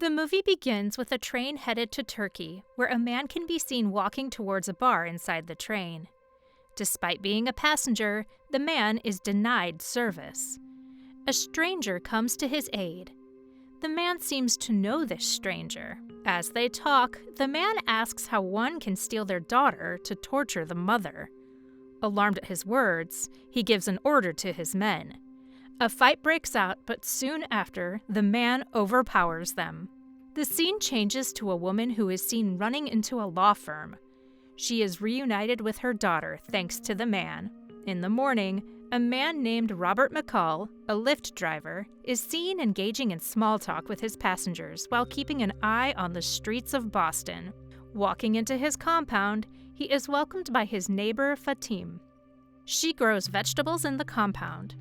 The movie begins with a train headed to Turkey, where a man can be seen walking towards a bar inside the train. Despite being a passenger, the man is denied service. A stranger comes to his aid. The man seems to know this stranger. As they talk, the man asks how one can steal their daughter to torture the mother. Alarmed at his words, he gives an order to his men. A fight breaks out, but soon after, the man overpowers them. The scene changes to a woman who is seen running into a law firm. She is reunited with her daughter thanks to the man. In the morning, a man named Robert McCall, a Lyft driver, is seen engaging in small talk with his passengers while keeping an eye on the streets of Boston. Walking into his compound, he is welcomed by his neighbor Fatim. She grows vegetables in the compound.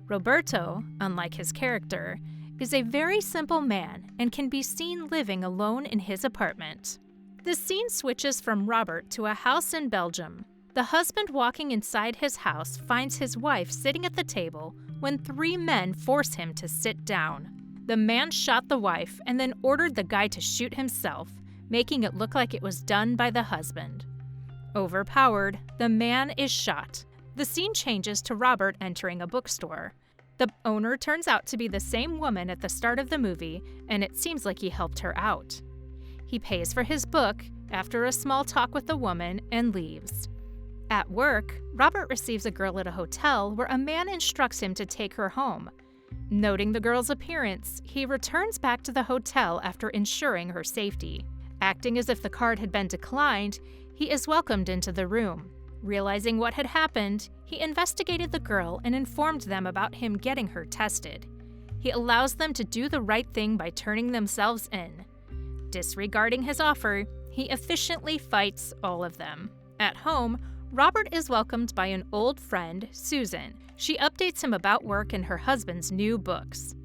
Roberto, unlike his character, is a very simple man and can be seen living alone in his apartment. The scene switches from Robert to a house in Belgium. The husband walking inside his house finds his wife sitting at the table when 3 men force him to sit down. The man shot the wife and then ordered the guy to shoot himself, making it look like it was done by the husband. Overpowered, the man is shot. The scene changes to Robert entering a bookstore. The owner turns out to be the same woman at the start of the movie, and it seems like he helped her out. He pays for his book after a small talk with the woman and leaves. At work, Robert receives a girl at a hotel where a man instructs him to take her home. Noting the girl's appearance, he returns back to the hotel after ensuring her safety. Acting as if the card had been declined, he is welcomed into the room. Realizing what had happened, he investigated the girl and informed them about him getting her tested. He allows them to do the right thing by turning themselves in. Disregarding his offer, he efficiently fights all of them. At home, Robert is welcomed by an old friend, Susan. She updates him about work and her husband's new books.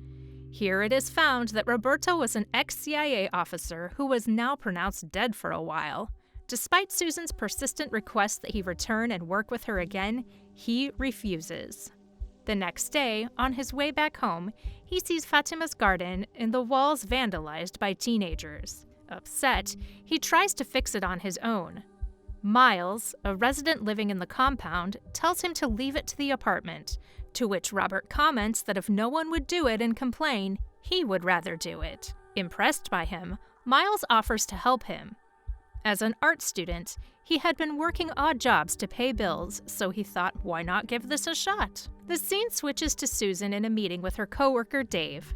Here it is found that Roberto was an ex-CIA officer who was now pronounced dead for a while. Despite Susan's persistent request that he return and work with her again, he refuses. The next day, on his way back home, he sees Fatima's garden and the walls vandalized by teenagers. Upset, he tries to fix it on his own. Miles, a resident living in the compound, tells him to leave it to the apartment, to which Robert comments that if no one would do it and complain, he would rather do it. Impressed by him, Miles offers to help him. As an art student, he had been working odd jobs to pay bills, so he thought, why not give this a shot? The scene switches to Susan in a meeting with her coworker Dave.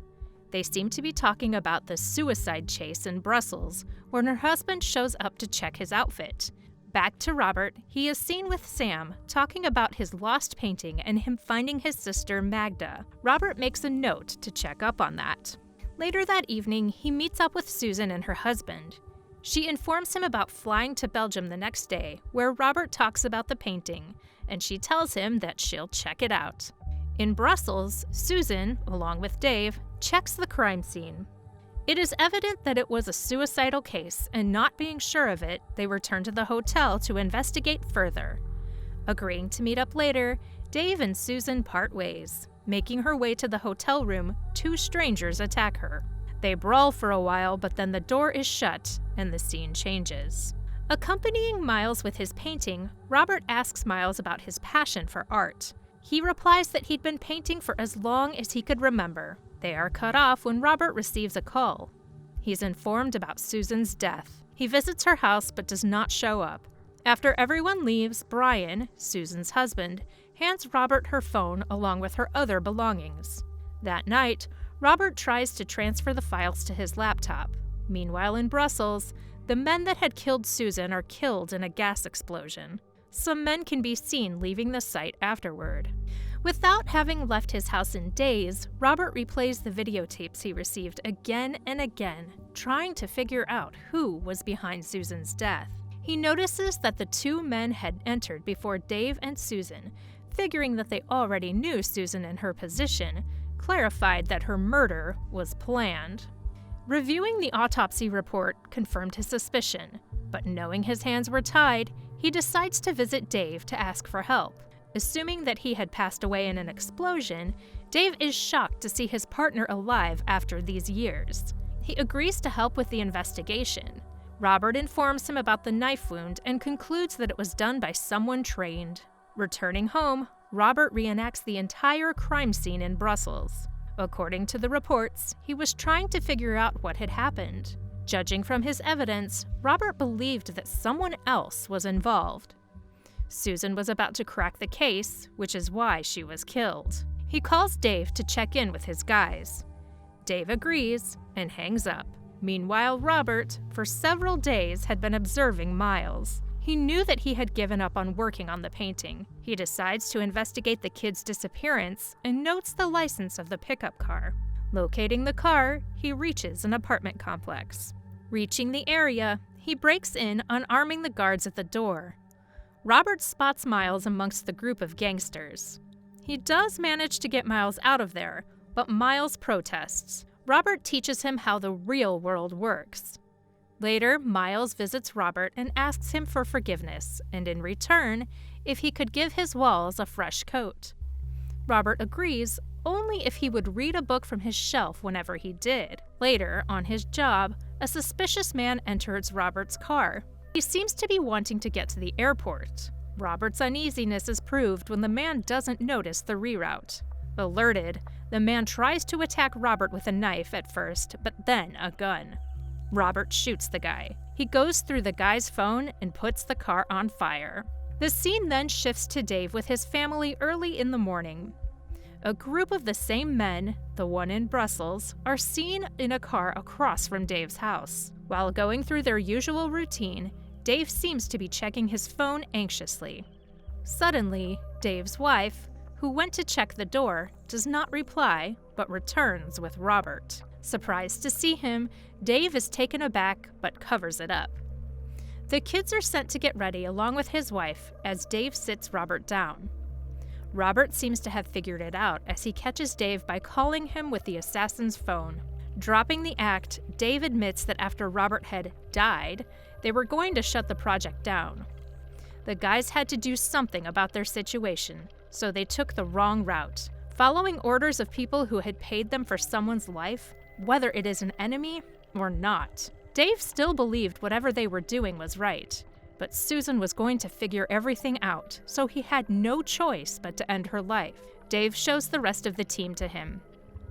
They seem to be talking about the suicide chase in Brussels, when her husband shows up to check his outfit. Back to Robert, he is seen with Sam, talking about his lost painting and him finding his sister Magda. Robert makes a note to check up on that. Later that evening, he meets up with Susan and her husband. She informs him about flying to Belgium the next day, where Robert talks about the painting, and she tells him that she'll check it out. In Brussels, Susan, along with Dave, checks the crime scene. It is evident that it was a suicidal case, and not being sure of it, they return to the hotel to investigate further. Agreeing to meet up later, Dave and Susan part ways. Making her way to the hotel room, 2 strangers attack her. They brawl for a while, but then the door is shut, and the scene changes. Accompanying Miles with his painting, Robert asks Miles about his passion for art. He replies that he'd been painting for as long as he could remember. They are cut off when Robert receives a call. He's informed about Susan's death. He visits her house but does not show up. After everyone leaves, Brian, Susan's husband, hands Robert her phone along with her other belongings. That night, Robert tries to transfer the files to his laptop. Meanwhile, in Brussels, the men that had killed Susan are killed in a gas explosion. Some men can be seen leaving the site afterward. Without having left his house in days, Robert replays the videotapes he received again and again, trying to figure out who was behind Susan's death. He notices that the 2 men had entered before Dave and Susan, figuring that they already knew Susan and her position, clarified that her murder was planned. Reviewing the autopsy report confirmed his suspicion, but knowing his hands were tied, he decides to visit Dave to ask for help. Assuming that he had passed away in an explosion, Dave is shocked to see his partner alive after these years. He agrees to help with the investigation. Robert informs him about the knife wound and concludes that it was done by someone trained. Returning home, Robert reenacts the entire crime scene in Brussels. According to the reports, he was trying to figure out what had happened. Judging from his evidence, Robert believed that someone else was involved. Susan was about to crack the case, which is why she was killed. He calls Dave to check in with his guys. Dave agrees and hangs up. Meanwhile, Robert, for several days, had been observing Miles. He knew that he had given up on working on the painting. He decides to investigate the kid's disappearance and notes the license of the pickup car. Locating the car, he reaches an apartment complex. Reaching the area, he breaks in, unarming the guards at the door. Robert spots Miles amongst the group of gangsters. He does manage to get Miles out of there, but Miles protests. Robert teaches him how the real world works. Later, Miles visits Robert and asks him for forgiveness, and in return, if he could give his walls a fresh coat. Robert agrees, only if he would read a book from his shelf whenever he did. Later, on his job, a suspicious man enters Robert's car. He seems to be wanting to get to the airport. Robert's uneasiness is proved when the man doesn't notice the reroute. Alerted, the man tries to attack Robert with a knife at first, but then a gun. Robert shoots the guy. He goes through the guy's phone and puts the car on fire. The scene then shifts to Dave with his family early in the morning. A group of the same men, the one in Brussels, are seen in a car across from Dave's house. While going through their usual routine, Dave seems to be checking his phone anxiously. Suddenly, Dave's wife, who went to check the door, does not reply, but returns with Robert. Surprised to see him, Dave is taken aback, but covers it up. The kids are sent to get ready along with his wife as Dave sits Robert down. Robert seems to have figured it out as he catches Dave by calling him with the assassin's phone. Dropping the act, Dave admits that after Robert had died, they were going to shut the project down. The guys had to do something about their situation, so they took the wrong route, following orders of people who had paid them for someone's life, whether it is an enemy or not. Dave still believed whatever they were doing was right, but Susan was going to figure everything out, so he had no choice but to end her life. Dave shows the rest of the team to him.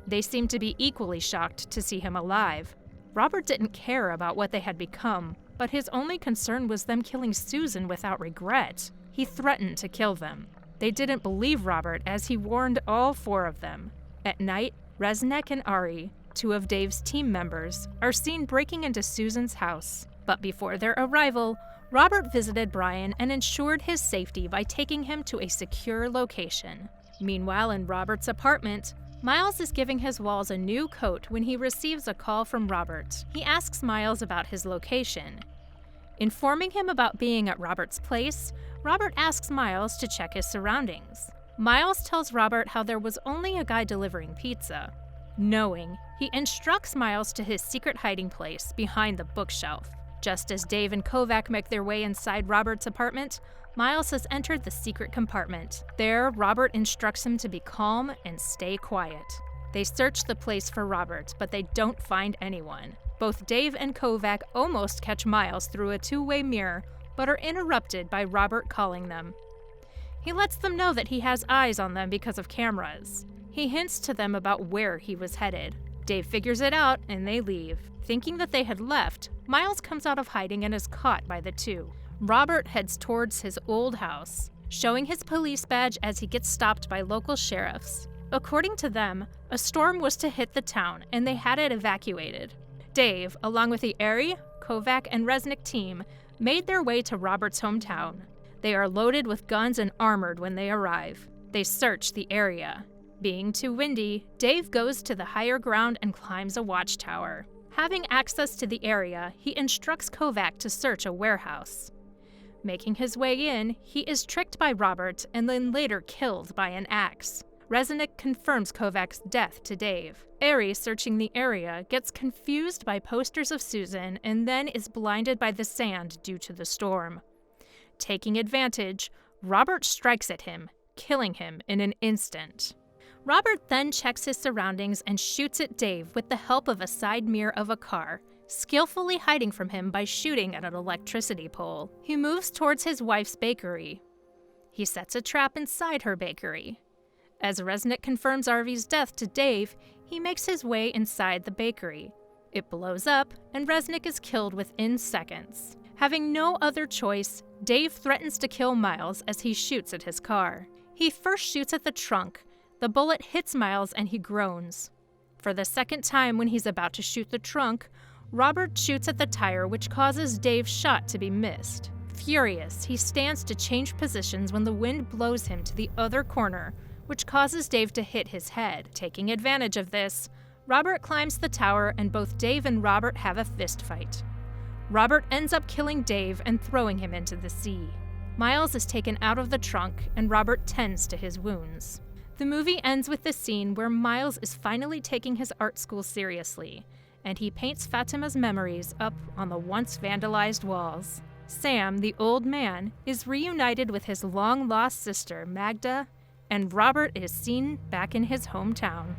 They seem to be equally shocked to see him alive. Robert didn't care about what they had become, but his only concern was them killing Susan without regret. He threatened to kill them. They didn't believe Robert as he warned all four of them. At night, Resnick and Ari, two of Dave's team members, are seen breaking into Susan's house. But before their arrival, Robert visited Brian and ensured his safety by taking him to a secure location. Meanwhile, in Robert's apartment, Miles is giving his walls a new coat when he receives a call from Robert. He asks Miles about his location. Informing him about being at Robert's place, Robert asks Miles to check his surroundings. Miles tells Robert how there was only a guy delivering pizza. Knowing, he instructs Miles to his secret hiding place behind the bookshelf. Just as Dave and Kovac make their way inside Robert's apartment, Miles has entered the secret compartment. There, Robert instructs him to be calm and stay quiet. They search the place for Robert, but they don't find anyone. Both Dave and Kovac almost catch Miles through a two-way mirror, but are interrupted by Robert calling them. He lets them know that he has eyes on them because of cameras. He hints to them about where he was headed. Dave figures it out, and they leave. Thinking that they had left, Miles comes out of hiding and is caught by the two. Robert heads towards his old house, showing his police badge as he gets stopped by local sheriffs. According to them, a storm was to hit the town, and they had it evacuated. Dave, along with the Ari, Kovac, and Resnick team, made their way to Robert's hometown. They are loaded with guns and armored when they arrive. They search the area. Being too windy, Dave goes to the higher ground and climbs a watchtower. Having access to the area, he instructs Kovac to search a warehouse. Making his way in, he is tricked by Robert and then later killed by an axe. Resnick confirms Kovac's death to Dave. Ari, searching the area, gets confused by posters of Susan and then is blinded by the sand due to the storm. Taking advantage, Robert strikes at him, killing him in an instant. Robert then checks his surroundings and shoots at Dave with the help of a side mirror of a car, skillfully hiding from him by shooting at an electricity pole. He moves towards his wife's bakery. He sets a trap inside her bakery. As Resnick confirms Arvy's death to Dave, he makes his way inside the bakery. It blows up, and Resnick is killed within seconds. Having no other choice, Dave threatens to kill Miles as he shoots at his car. He first shoots at the trunk. The bullet hits Miles and he groans. For the second time when he's about to shoot the trunk, Robert shoots at the tire, which causes Dave's shot to be missed. Furious, he stands to change positions when the wind blows him to the other corner, which causes Dave to hit his head. Taking advantage of this, Robert climbs the tower and both Dave and Robert have a fist fight. Robert ends up killing Dave and throwing him into the sea. Miles is taken out of the trunk and Robert tends to his wounds. The movie ends with the scene where Miles is finally taking his art school seriously, and he paints Fatima's memories up on the once vandalized walls. Sam, the old man, is reunited with his long-lost sister, Magda, and Robert is seen back in his hometown.